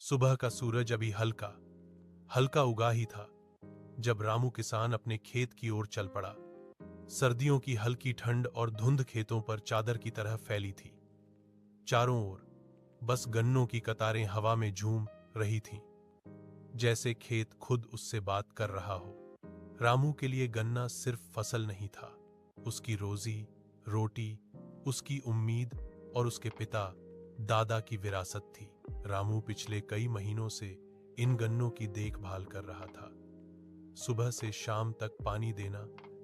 सुबह का सूरज अभी हल्का हल्का उगा ही था जब रामू किसान अपने खेत की ओर चल पड़ा। सर्दियों की हल्की ठंड और धुंध खेतों पर चादर की तरह फैली थी। चारों ओर बस गन्नों की कतारें हवा में झूम रही थीं, जैसे खेत खुद उससे बात कर रहा हो। रामू के लिए गन्ना सिर्फ फसल नहीं था, उसकी रोजी रोटी, उसकी उम्मीद और उसके पिता दादा की विरासत थी। रामू पिछले कई महीनों से इन गन्नों की देखभाल कर रहा था। सुबह से शाम तक पानी देना,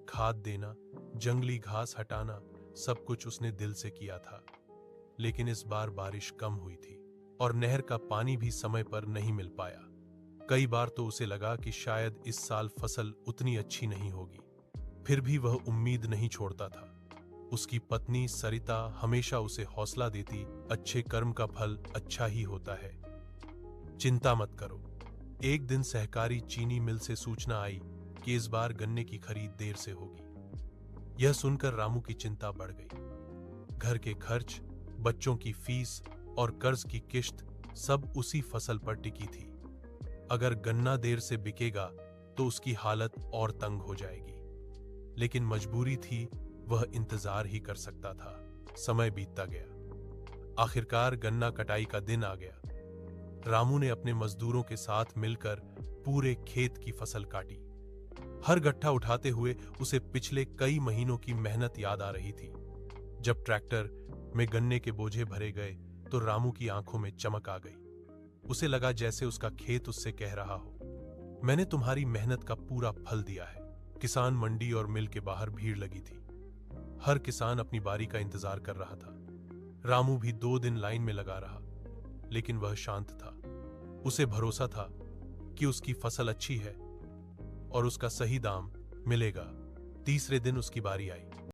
खाद देना, जंगली घास हटाना, सब कुछ उसने दिल से किया था। लेकिन इस बार बारिश कम हुई थी और नहर का पानी भी समय पर नहीं मिल पाया। कई बार तो उसे लगा कि शायद इस साल फसल उतनी अच्छी नहीं होगी। फिर भी वह उम्मीद नहीं छोड़ता था। उसकी पत्नी सरिता हमेशा उसे हौसला देती, अच्छे कर्म का फल अच्छा ही होता है, चिंता मत करो। एक दिन सहकारी चीनी मिल से सूचना आई कि इस बार गन्ने की खरीद देर से होगी। यह सुनकर रामू की चिंता बढ़ गई। घर के खर्च, बच्चों की फीस और कर्ज की किश्त सब उसी फसल पर टिकी थी। अगर गन्ना देर से बिकेगा तो उसकी हालत और तंग हो जाएगी। लेकिन मजबूरी थी, वह इंतजार ही कर सकता था। समय बीतता गया। आखिरकार गन्ना कटाई का दिन आ गया। रामू ने अपने मजदूरों के साथ मिलकर पूरे खेत की फसल काटी। हर गट्ठा उठाते हुए उसे पिछले कई महीनों की मेहनत याद आ रही थी। जब ट्रैक्टर में गन्ने के बोझे भरे गए तो रामू की आंखों में चमक आ गई। उसे लगा जैसे उसका खेत उससे कह रहा हो, मैंने तुम्हारी मेहनत का पूरा फल दिया है। किसान मंडी और मिल के बाहर भीड़ लगी थी। हर किसान अपनी बारी का इंतजार कर रहा था। रामू भी 2 दिन लाइन में लगा रहा, लेकिन वह शांत था। उसे भरोसा था कि उसकी फसल अच्छी है और उसका सही दाम मिलेगा। तीसरे दिन उसकी बारी आई।